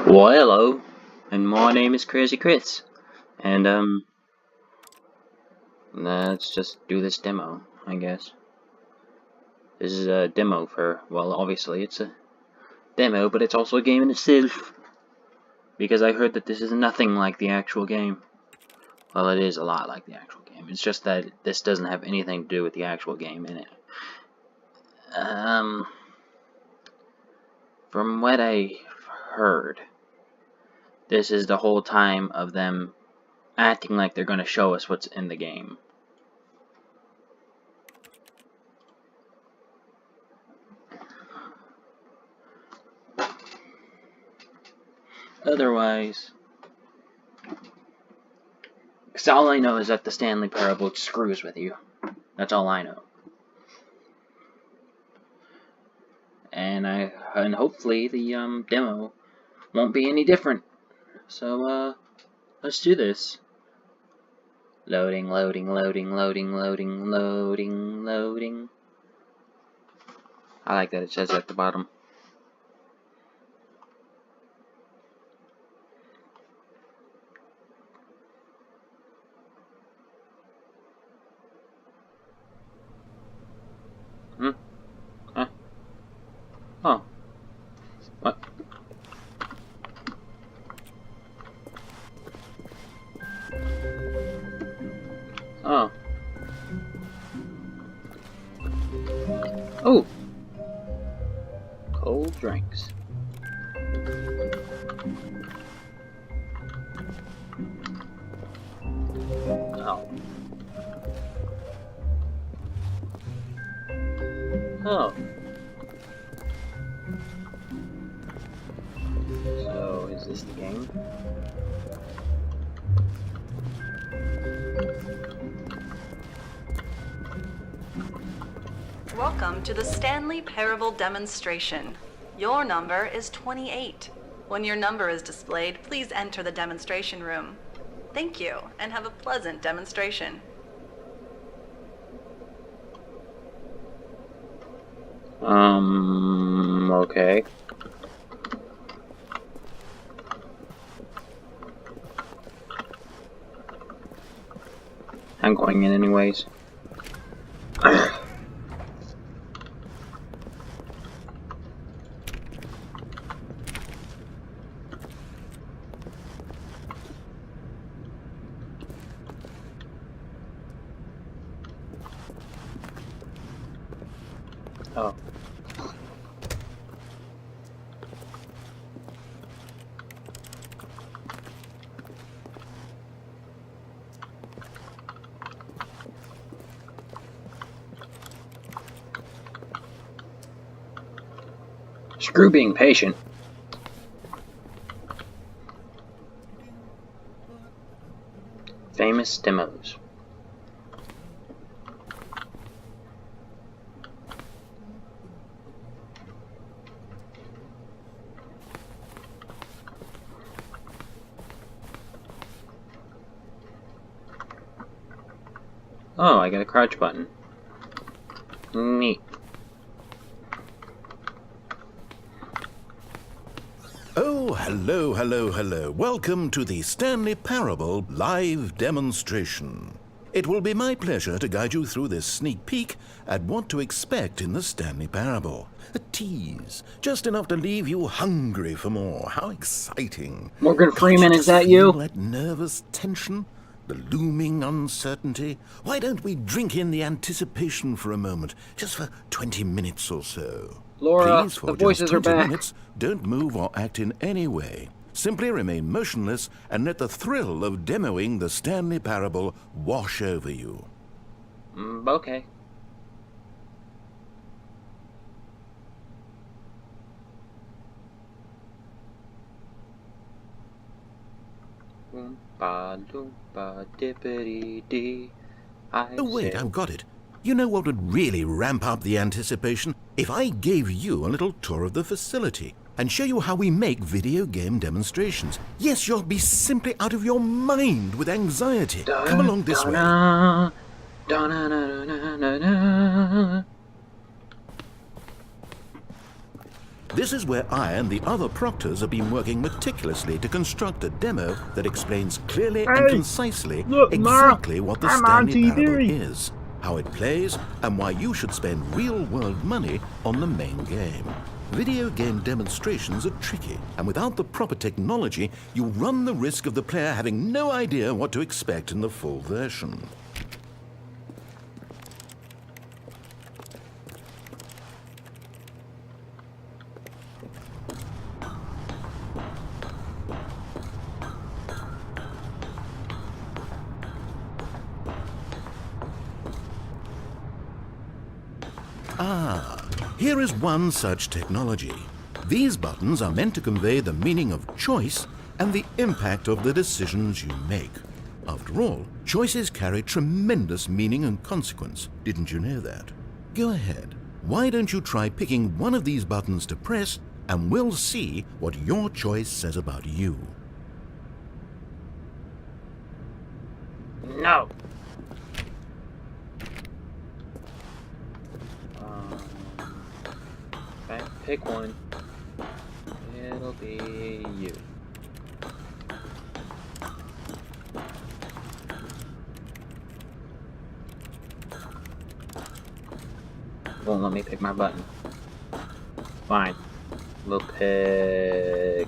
Well, hello, and my name is Crazy Chris, and let's just do this demo, I guess. This is a demo for, well, obviously it's a demo, but it's also a game in itself, because I heard that this is nothing like the actual game. Well, it is a lot like the actual game, it's just that this doesn't have anything to do with the actual game in it. From what I heard, this is the whole time of them acting like they're going to show us what's in the game. Otherwise, because all I know is that the Stanley Parable screws with you. That's all I know. And hopefully the demo won't be any different. So let's do this. Loading, loading, loading, loading, loading, loading, loading. I like that it says at the bottom. Huh? Oh. What? Oh. Oh! Cold drinks. Oh. Oh. So, is this the game? Welcome to the Stanley Parable demonstration. Your number is 28. When your number is displayed, please enter the demonstration room. Thank you, and have a pleasant demonstration. Okay. I'm going in anyways. Oh. Screw being patient. Famous demos. Oh, I got a crouch button. Neat. Oh, hello, hello, hello. Welcome to the Stanley Parable live demonstration. It will be my pleasure to guide you through this sneak peek at what to expect in the Stanley Parable. A tease, just enough to leave you hungry for more. How exciting. Morgan Freeman, is that you? Feel that nervous tension? The looming uncertainty? Why don't we drink in the anticipation for a moment, just for 20 minutes or so? Laura, Please, for the voices just are 20 back. minutes, don't move or act in any way. Simply remain motionless and let the thrill of demoing the Stanley Parable wash over you. Okay. Oh wait, I've got it. You know what would really ramp up the anticipation? If I gave you a little tour of the facility and show you how we make video game demonstrations. Yes, you'll be simply out of your mind with anxiety. Come along this way. This is where I and the other proctors have been working meticulously to construct a demo that explains clearly and concisely exactly what the Stanley Parable is, how it plays, and why you should spend real-world money on the main game. Video game demonstrations are tricky, and without the proper technology, you run the risk of the player having no idea what to expect in the full version. Here is one such technology. These buttons are meant to convey the meaning of choice and the impact of the decisions you make. After all, choices carry tremendous meaning and consequence. Didn't you know that? Go ahead. Why don't you try picking one of these buttons to press, and we'll see what your choice says about you. No. If I pick one, it'll be you. Won't let me pick my button. Fine. We'll pick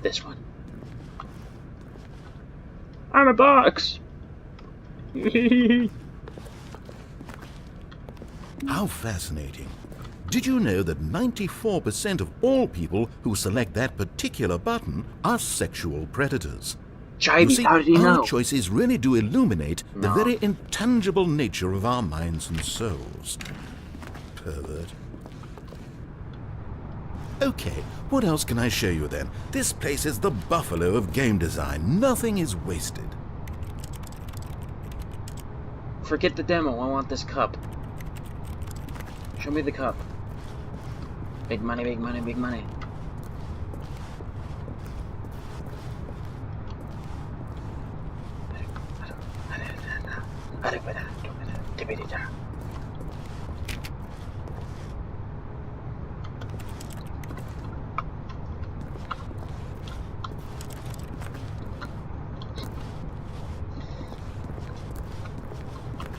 this one. I'm a box. How fascinating. Did you know that 94% of all people who select that particular button are sexual predators? You see, how did he know? Our choices really do illuminate the very intangible nature of our minds and souls. Pervert. Okay, what else can I show you then? This place is the buffalo of game design. Nothing is wasted. Forget the demo, I want this cup. Show me the cup. Big money, big money, big money.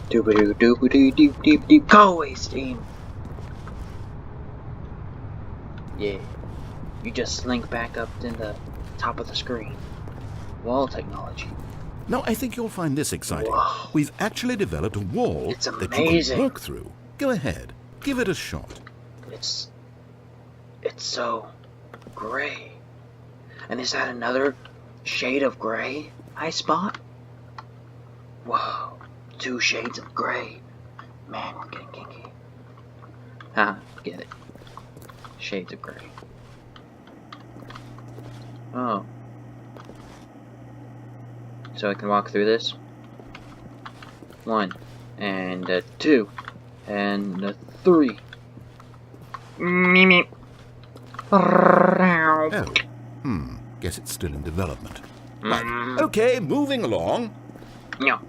Doobadoo doobadoo deep deep deep. Go away, Steam. Yeah, you just slink back up in the top of the screen. Wall technology. Now, I think you'll find this exciting. Whoa. We've actually developed a wall It's that you amazing. can walk through. Go ahead, give it a shot. It's so gray. And is that another shade of gray I spot? Whoa, 2 shades of gray. Man, we're getting kinky. Get it. Shades of gray. Oh. So I can walk through this? 1, and 2, and 3. Meep. Oh, guess it's still in development. Right. Okay, moving along. No.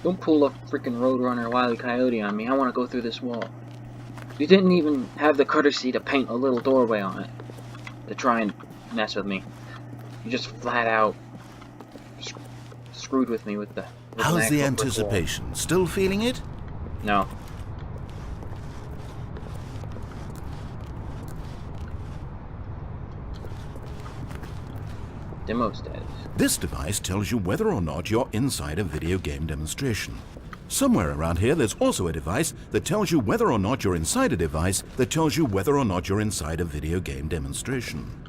Don't pull a freaking Roadrunner Wile E. Coyote on me. I want to go through this wall. You didn't even have the courtesy to paint a little doorway on it to try and mess with me. You just flat out screwed with me with the. How's the anticipation? Still feeling it? No. Demo status. This device tells you whether or not you're inside a video game demonstration. Somewhere around here, there's also a device that tells you whether or not you're inside a device that tells you whether or not you're inside a video game demonstration.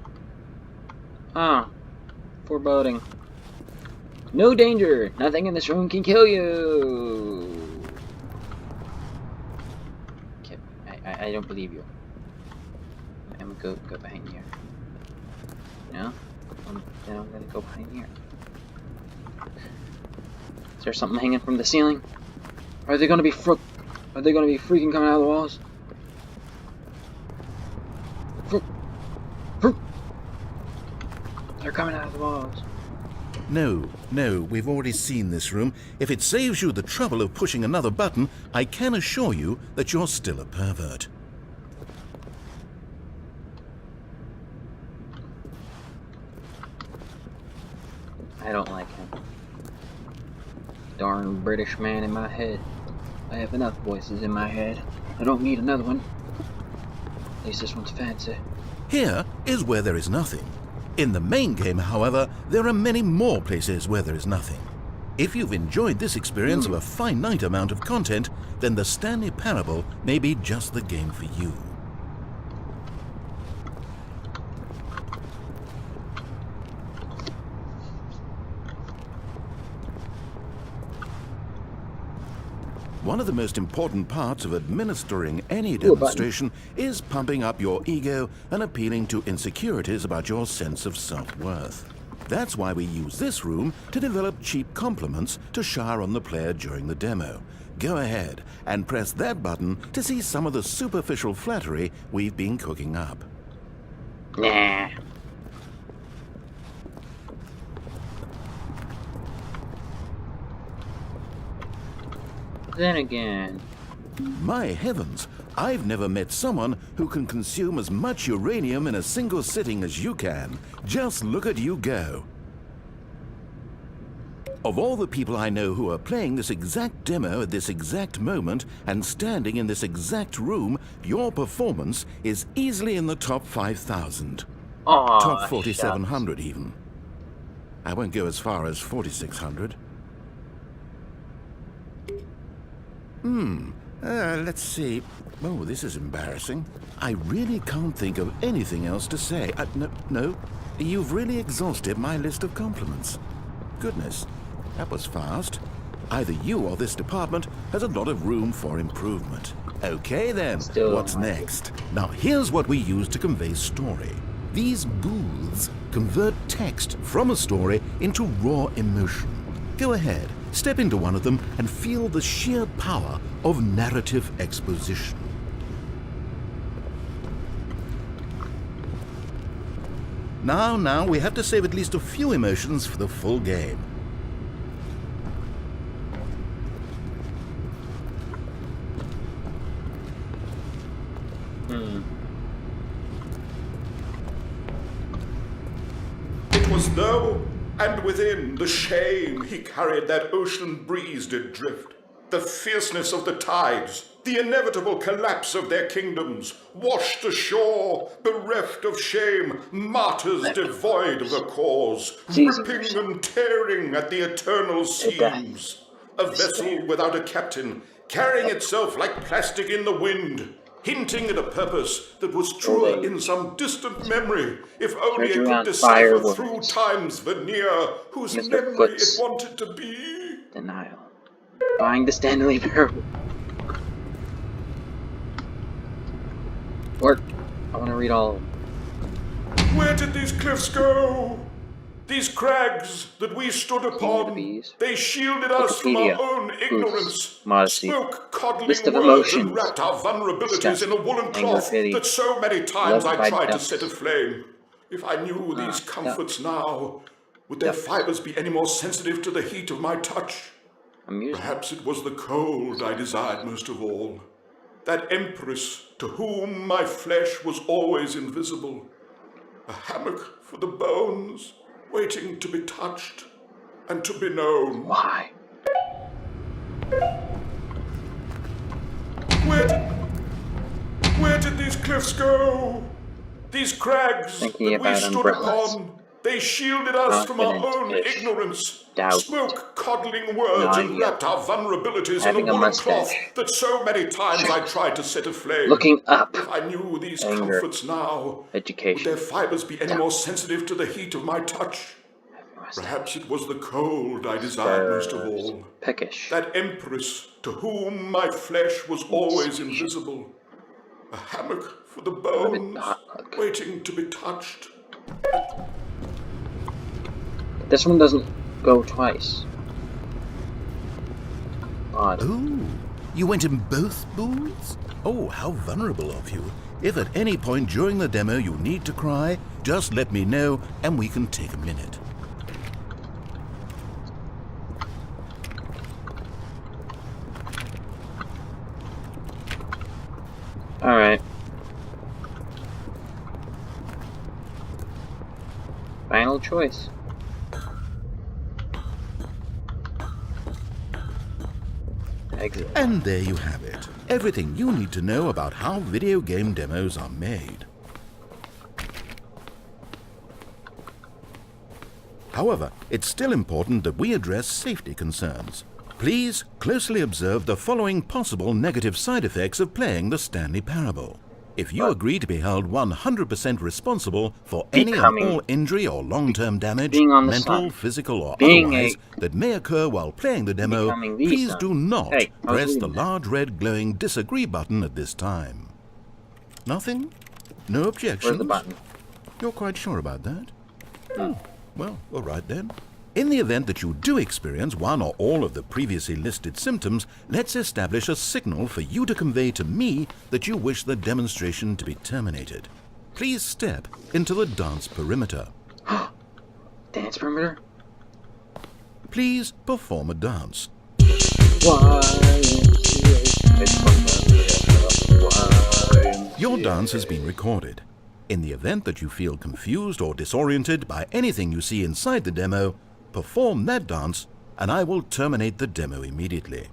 Foreboding. No danger! Nothing in this room can kill you! Okay, I don't believe you. I'm gonna go behind here. No? Then I'm gonna go behind here. Is there something hanging from the ceiling? Are they gonna be freaking coming out of the walls? They're coming out of the walls. No, we've already seen this room. If it saves you the trouble of pushing another button, I can assure you that you're still a pervert. I don't like him. Darn British man in my head. I have enough voices in my head. I don't need another one. At least this one's fancy. Here is where there is nothing. In the main game, however, there are many more places where there is nothing. If you've enjoyed this experience of a finite amount of content, then the Stanley Parable may be just the game for you. One of the most important parts of administering any demonstration is pumping up your ego and appealing to insecurities about your sense of self-worth. That's why we use this room to develop cheap compliments to shower on the player during the demo. Go ahead and press that button to see some of the superficial flattery we've been cooking up. Nah. Then again... My heavens, I've never met someone who can consume as much uranium in a single sitting as you can. Just look at you go. Of all the people I know who are playing this exact demo at this exact moment and standing in this exact room, your performance is easily in the top 5,000. Top 4,700 even. I won't go as far as 4,600. Let's see. Oh, this is embarrassing. I really can't think of anything else to say. No, you've really exhausted my list of compliments. Goodness, that was fast. Either you or this department has a lot of room for improvement. Okay then, what's next? Now here's what we use to convey story. These booths convert text from a story into raw emotion. Go ahead. Step into one of them and feel the sheer power of narrative exposition. Now, we have to save at least a few emotions for the full game. It was though, and within the shame he carried that ocean breeze did drift. The fierceness of the tides, the inevitable collapse of their kingdoms, washed ashore, bereft of shame, martyrs devoid of a cause, ripping and tearing at the eternal seams. A vessel without a captain, carrying itself like plastic in the wind, hinting at a purpose that was truer in some distant memory, if only it could decipher through time's veneer, whose memory it wanted to be. Denial. Buying the Stanley Parable. Or, I want to read all of them. Where did these cliffs go? These crags that we stood upon, they shielded us from our own ignorance, spoke coddling words and wrapped our vulnerabilities in a woolen cloth that so many times I tried to set aflame. If I knew these comforts now, would their fibers be any more sensitive to the heat of my touch? Perhaps it was the cold I desired most of all. That empress to whom my flesh was always invisible. A hammock for the bones, waiting to be touched and to be known. Why? Where did these cliffs go? These crags that we stood upon, they shielded us from our own ignorance, spoke coddling words and wrapped our vulnerabilities in a woolen cloth that so many times I tried to set aflame. Looking up. If I knew these comforts now, would their fibers be any more sensitive to the heat of my touch? Perhaps it was the cold I desired most of all. Peckish. That empress to whom my flesh was always invisible. A hammock for the bones, waiting to be touched. This one doesn't go twice. Odd. Ooh, you went in both booths? Oh, how vulnerable of you. If at any point during the demo you need to cry, just let me know and we can take a minute. Alright. Final choice. Exit. And there you have it. Everything you need to know about how video game demos are made. However, it's still important that we address safety concerns. Please closely observe the following possible negative side effects of playing the Stanley Parable. If you agree to be held 100% responsible for any and all injury or long-term damage, mental, physical, or otherwise, that may occur while playing the demo, please do not press the large red glowing disagree button at this time. Nothing? No objections? Where's the button? You're quite sure about that? Well, all right then. In the event that you do experience one or all of the previously listed symptoms, let's establish a signal for you to convey to me that you wish the demonstration to be terminated. Please step into the dance perimeter. Dance perimeter? Please perform a dance. Your dance has been recorded. In the event that you feel confused or disoriented by anything you see inside the demo, perform that dance, and I will terminate the demo immediately.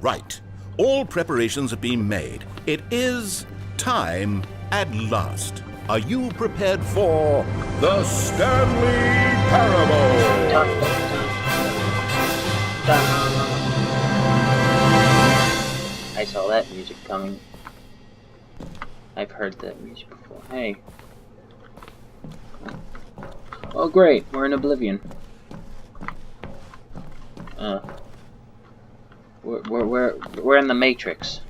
Right. All preparations have been made. It is time at last. Are you prepared for the Stanley Parable? I saw that music coming. I've heard that music before. Hey. Oh great, we're in Oblivion. We're in the Matrix.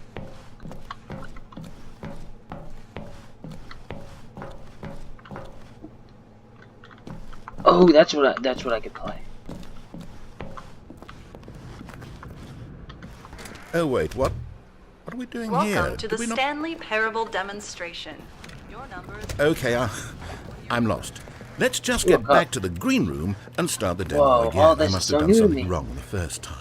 Oh, that's what I could play. Oh wait, what are we doing here? Welcome to the Stanley Parable demonstration. Your number is... Okay, I'm lost. Let's just get back to the green room and start the demo Whoa, again. all this I must is have so done new to something me. wrong the first time.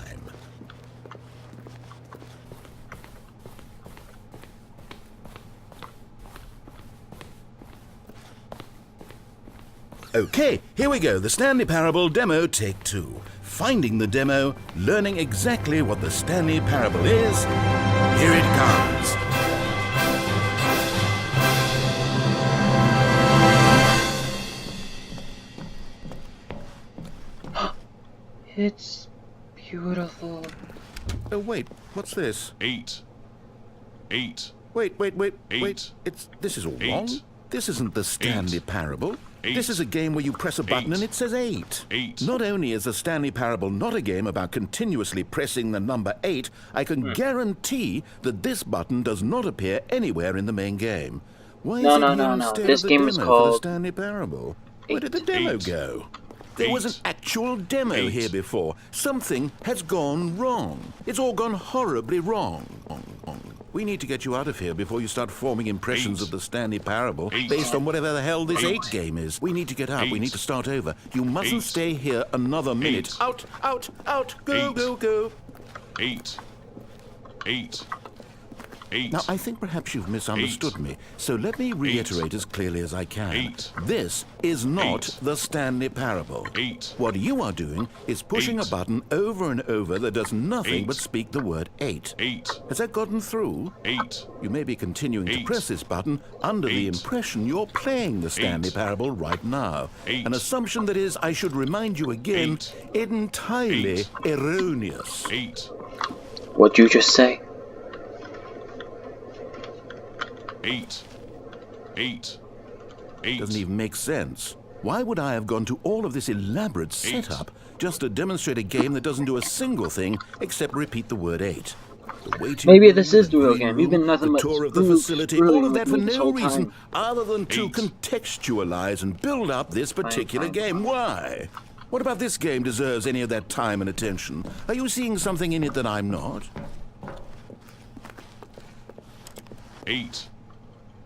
Okay, here we go. The Stanley Parable demo, take 2. Finding the demo, learning exactly what the Stanley Parable is. Here it comes. It's beautiful. Oh wait, what's this? 8. Wait. Eight. This is all 8. wrong. This isn't the Stanley Parable. 8. This is a game where you press a button 8. and it says 8. 8. Not only is the Stanley Parable not a game about continuously pressing the number 8, I can guarantee that this button does not appear anywhere in the main game. Why is it here instead This of the game demo is for the called Stanley Parable? Where did the demo 8. go? There was an actual demo 8. here before. Something has gone wrong. It's all gone horribly wrong. We need to get you out of here before you start forming impressions 8. of the Stanley Parable 8. based on whatever the hell this 8. 8 game is. We need to get out. 8. We need to start over. You mustn't 8. stay here another minute. 8. Out. Go, 8. go. 8. 8. Now, I think perhaps you've misunderstood me, so let me reiterate as clearly as I can. 8. This is not 8. the Stanley Parable. 8. What you are doing is pushing 8. a button over and over that does nothing 8. but speak the word 8. 8. Has that gotten through? 8. You may be continuing to 8. press this button under the 8. impression you're playing the Stanley 8. Parable right now. 8. An assumption that is, I should remind you again, 8. entirely 8. erroneous. 8. What'd you just say? 8. 8. 8. Doesn't even make sense. Why would I have gone to all of this elaborate setup just to demonstrate a game that doesn't do a single thing except repeat the word 8? The waiting Maybe room, this is the the real green game. You've been room, nothing the but tour of the facility, all of that for this no whole reason time. other than to 8. contextualize and build up this particular Fine. game. Why? What about this game deserves any of that time and attention? Are you seeing something in it that I'm not? 8.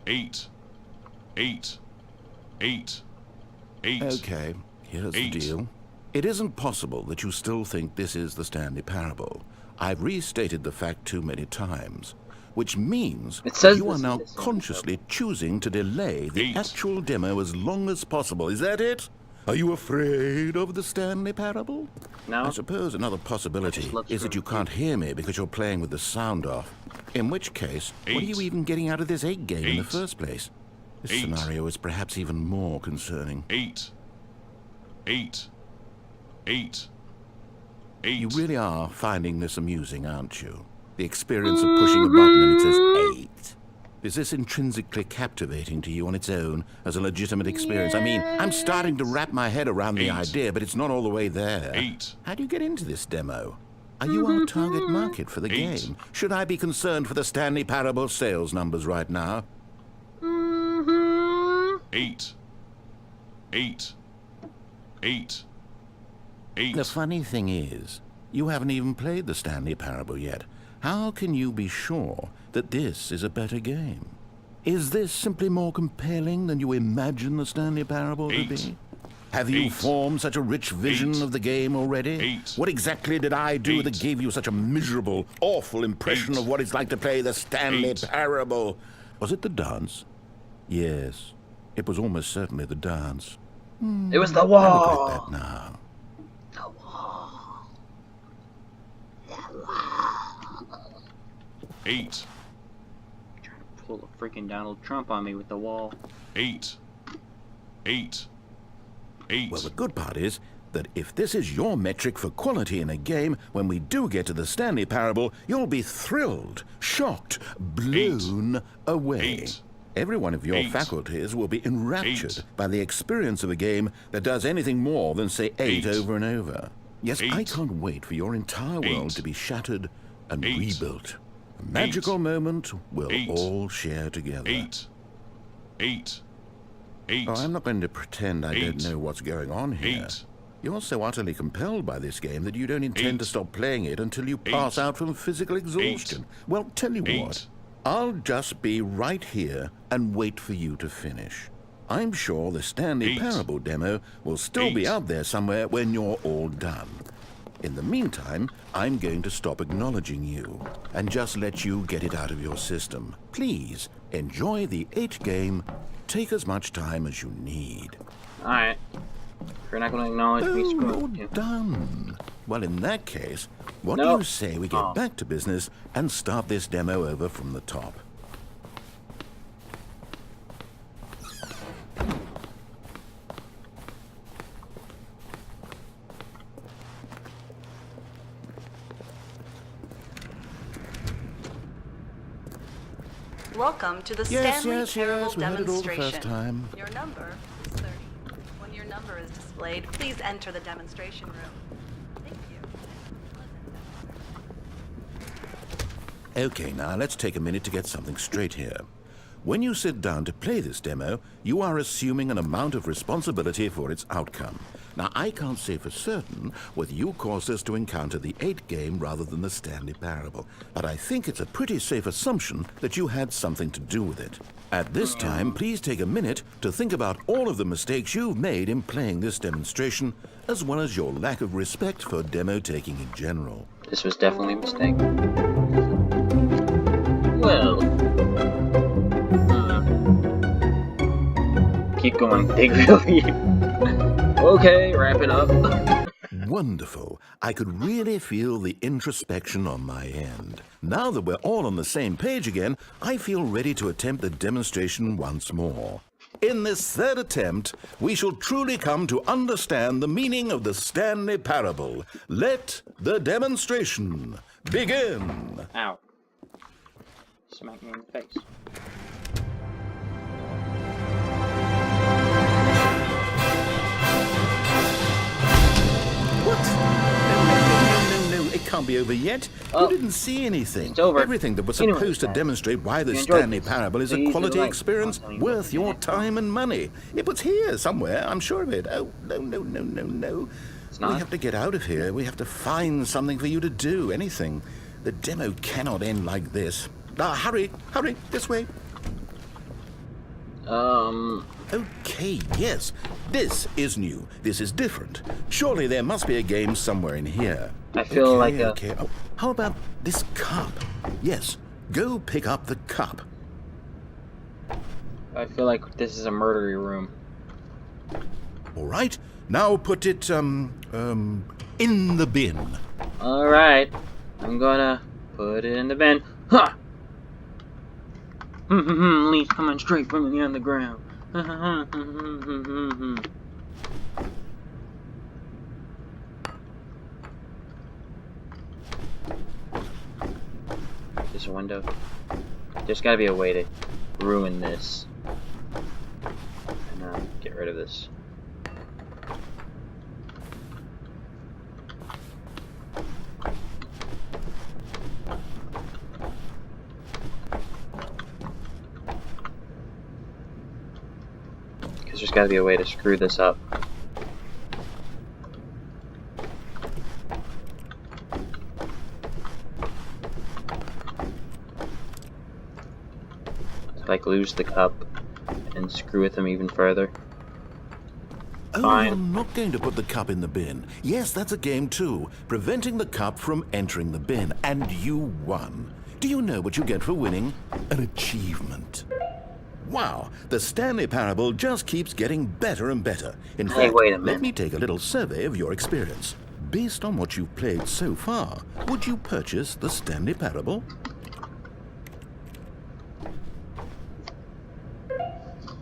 8. 8. 8. 8. Okay, here's the 8. deal. It isn't possible that you still think this is the Stanley Parable. I've restated the fact too many times. which means It says you are this now in the same consciously choosing to delay the 8. actual demo as long as possible. Is that it? Are you afraid of the Stanley Parable? No. I suppose another possibility is that you can't hear me because you're playing with the sound off. In which case, what are you 8. even getting out of this 8 game in the 8. first place? This 8. scenario is perhaps even more concerning. 8. 8. 8. 8. You really are finding this amusing, aren't you? The experience of pushing a button and it says 8. Is this intrinsically captivating to you on its own as a legitimate experience? I mean, I'm starting to wrap my head around the 8. idea, but it's not all the way there. 8. How do you get into this demo? Are you our target market for the 8. game? Should I be concerned for the Stanley Parable sales numbers right now? 8. 8. 8. 8. The funny thing is, you haven't even played the Stanley Parable yet. How can you be sure that this is a better game? Is this simply more compelling than you imagine the Stanley Parable to 8. be? Have you 8. formed such a rich vision 8. of the game already? 8. What exactly did I do 8. that gave you such a miserable, awful impression 8. of what it's like to play the Stanley 8. Parable? Was it the dance? Yes, it was almost certainly the dance. It was the I regret wall. that now. The wall. 8. Trying to pull a freaking Donald Trump on me with the wall. 8. 8. 8. Well, the good part is that if this is your metric for quality in a game, when we do get to the Stanley Parable, you'll be thrilled, shocked, blown away. 8. Every one of your 8. faculties will be enraptured 8. by the experience of a game that does anything more than say 8 8. over and over. Yes, I 8. can't wait for your entire world 8. to be shattered and 8. rebuilt. A magical moment we'll 8. all share together. 8. 8. 8. Oh, I'm not going to pretend I don't 8. know what's going on here. 8. You're so utterly compelled by this game that you don't intend 8. to stop playing it until you pass 8. out from physical exhaustion. Well, tell you 8. what, I'll just be right here and wait for you to finish. I'm sure the Stanley 8. Parable demo will still be 8. out there somewhere when you're all done. In the meantime, I'm going to stop acknowledging you and just let you get it out of your system. Please, enjoy the 8 game. Take as much time as you need. Alright. If you're not going to acknowledge me, screw Oh, you. you're done. Well, in that case, what No. do you say we get Oh. back to business and start this demo over from the top? Welcome to the Yes, Stanley yes, Parable yes, we heard it all the demonstration. first time. Your number is 30. When your number is displayed, please enter the demonstration room. Thank you. Okay, now let's take a minute to get something straight here. When you sit down to play this demo, you are assuming an amount of responsibility for its outcome. Now, I can't say for certain whether you caused us to encounter the 8 game rather than the Stanley Parable, but I think it's a pretty safe assumption that you had something to do with it. At this time, please take a minute to think about all of the mistakes you've made in playing this demonstration, as well as your lack of respect for demo taking in general. This was definitely a mistake. Well. Keep going, big really. Okay, wrapping up. Wonderful. I could really feel the introspection on my end. Now that we're all on the same page again, I feel ready to attempt the demonstration once more. In this third attempt, we shall truly come to understand the meaning of the Stanley Parable. Let the demonstration begin. Ow. Smack me in the face. What? No, it can't be over yet. Oh. You didn't see anything. It's over. Everything that was Anyway, supposed to demonstrate why the you enjoyed Stanley this. Parable is a Please quality do like. experience I'll tell you worth what, your yeah. time and money. It was here somewhere, I'm sure of it. Oh, no. It's We not. have to get out of here. We have to find something for you to do, anything. The demo cannot end like this. Hurry, this way. Okay, yes. This is new. This is different. Surely there must be a game somewhere in here. I feel like a... Okay. Oh, how about this cup? Yes, Go pick up the cup. I feel like this is a murdery room. All right, now put it, in the bin. All right, I'm gonna put it in the bin. Ha! Leaves coming straight from the underground. This window. There's gotta be a way to ruin this. And get rid of this. Because there's gotta be a way to screw this up. Like lose the cup and screw with them even further. Oh, Fine. you're not going to put the cup in the bin. Yes, that's a game too. Preventing the cup from entering the bin. And you won. Do you know what you get for winning? An achievement. Wow, the Stanley Parable just keeps getting better and better. In fact, wait a minute. let me take a little survey of your experience. Based on what you've played so far, would you purchase the Stanley Parable?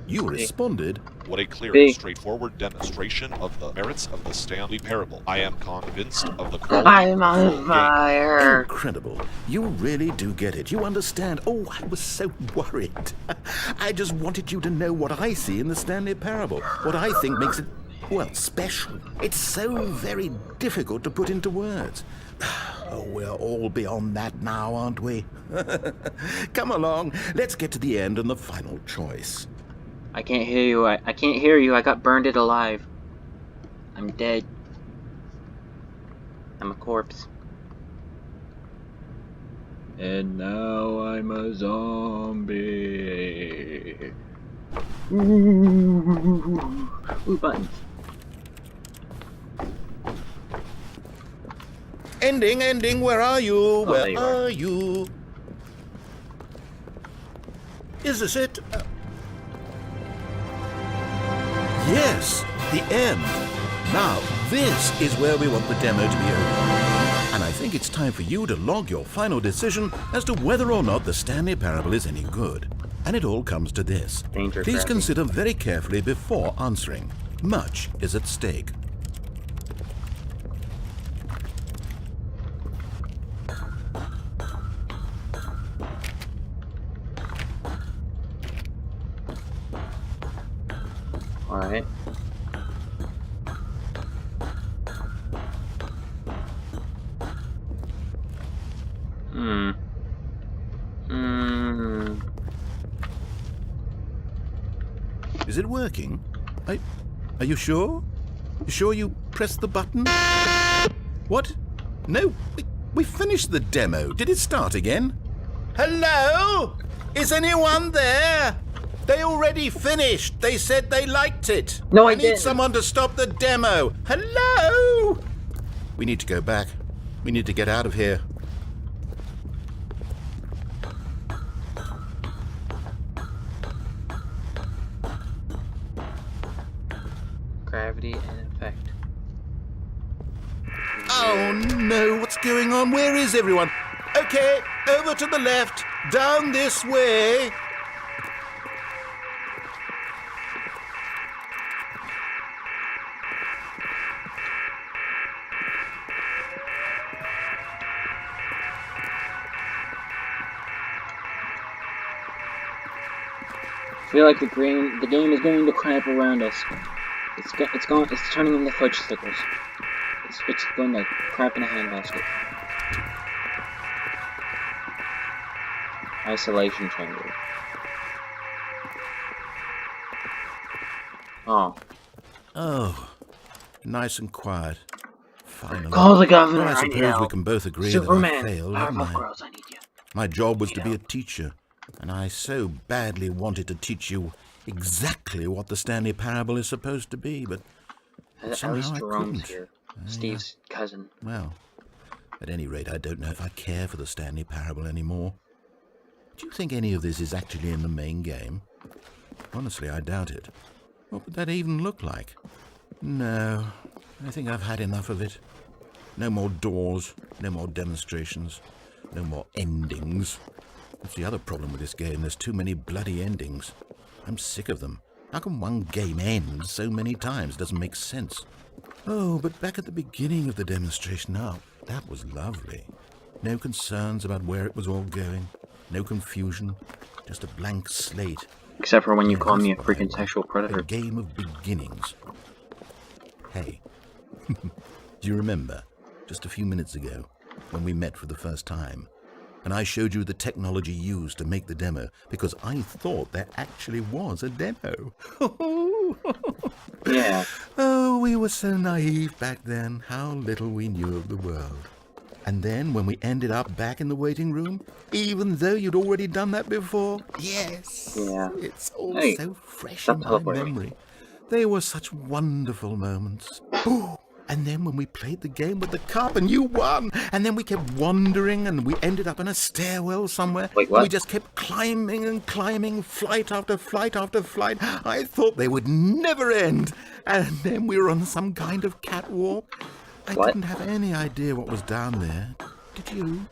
You responded, What a clear B. and straightforward demonstration of the merits of the Stanley Parable. I am convinced of the quality I'm of the on full game. fire. incredible. You really do get it. You understand. Oh, I was so worried. I just wanted you to know what I see in the Stanley Parable. What I think makes it, well, special. It's so very difficult to put into words. Oh, we're all beyond that now, aren't we? Come along. Let's get to the end and the final choice. I can't hear you. I can't hear you. I got burned it alive. I'm dead. I'm a corpse. And now I'm a zombie. Ooh, buttons. Ending, where are you? there Where you are. are you? Is this it? Yes, the end. Now, this is where we want the demo to be over. And I think it's time for you to log your final decision as to whether or not the Stanley Parable is any good. And it all comes to this. Danger Please grabbing. consider very carefully before answering. Much is at stake. Alright. Is it working? Are you sure? You sure you pressed the button? What? No, we finished the demo. Did it start again? Hello? Is anyone there? They already finished. They said they liked it. No, I need didn't. someone to stop the demo. Hello? We need to go back. We need to get out of here. Gravity and effect. Oh no, what's going on? Where is everyone? Okay, over to the left, down this way. I feel like the game is going to crap around us. It's turning into fudge stickles. It's going like crap in a handbasket. Isolation chamber. Oh. Oh, nice and quiet. Finally. Call the governor, Well, I I need suppose we help. can both agree Superman, that I failed, haven't Powerpuff I? Girls, I need you. My job was to be a teacher, and I so badly wanted to teach you exactly what the Stanley Parable is supposed to be, but At somehow least I Jerome's couldn't. here. Steve's cousin. Well, at any rate, I don't know if I care for the Stanley Parable anymore. Do you think any of this is actually in the main game? Honestly, I doubt it. What would that even look like? No, I think I've had enough of it. No more doors, no more demonstrations, no more endings. That's the other problem with this game. There's too many bloody endings. I'm sick of them. How can one game end so many times? It doesn't make sense. Oh, but back at the beginning of the demonstration, now, that was lovely. No concerns about where it was all going. No confusion. Just a blank slate. Except for when you call me a freaking sexual predator. A game of beginnings. Hey, do you remember, just a few minutes ago, when we met for the first time, and I showed you the technology used to make the demo, because I thought there actually was a demo. Yeah. Oh, we were so naive back then. How little we knew of the world. And then when we ended up back in the waiting room, even though you'd already done that before, yes, yeah. It's all so fresh in my memory. They were such wonderful moments. And then when we played the game with the cup and you won, and then we kept wandering and we ended up in a stairwell somewhere. Wait, what? And we just kept climbing and climbing, flight after flight after flight. I thought they would never end. And then we were on some kind of catwalk. I didn't have any idea what was down there. Did you?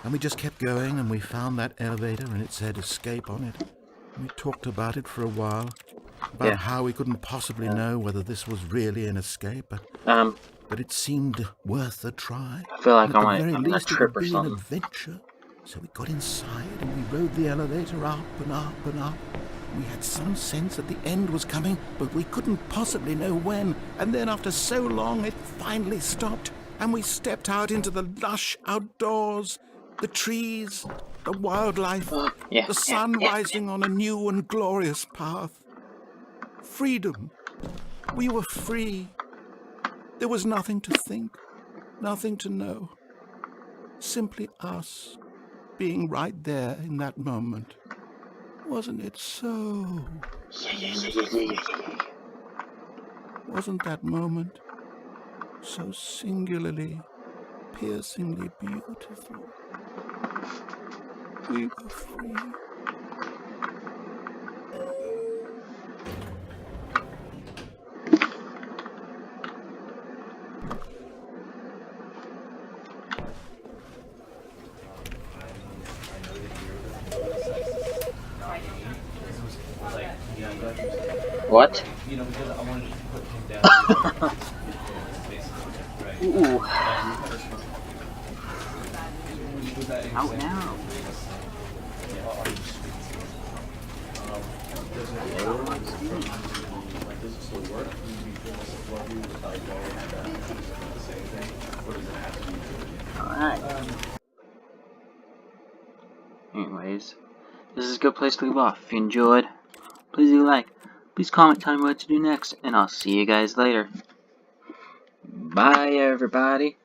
And we just kept going and we found that elevator and it said escape on it. And we talked about it for a while. About how we couldn't possibly know whether this was really an escape, but it seemed worth a try. I feel like I'm on a trip or something. An adventure. So we got inside and we rode the elevator up and up and up. We had some sense that the end was coming, but we couldn't possibly know when. And then after so long, it finally stopped, and we stepped out into the lush outdoors, the trees, the wildlife, the sun rising on a new and glorious path. Freedom. We were free. There was nothing to think, nothing to know. Simply us being right there in that moment. Wasn't it so? Wasn't that moment so singularly, piercingly beautiful? We were free. What? Ooh. Out now. Alright. Anyways, this is a good place to leave off. If you enjoyed, please do like. Please comment, tell me what to do next, and I'll see you guys later. Bye, everybody.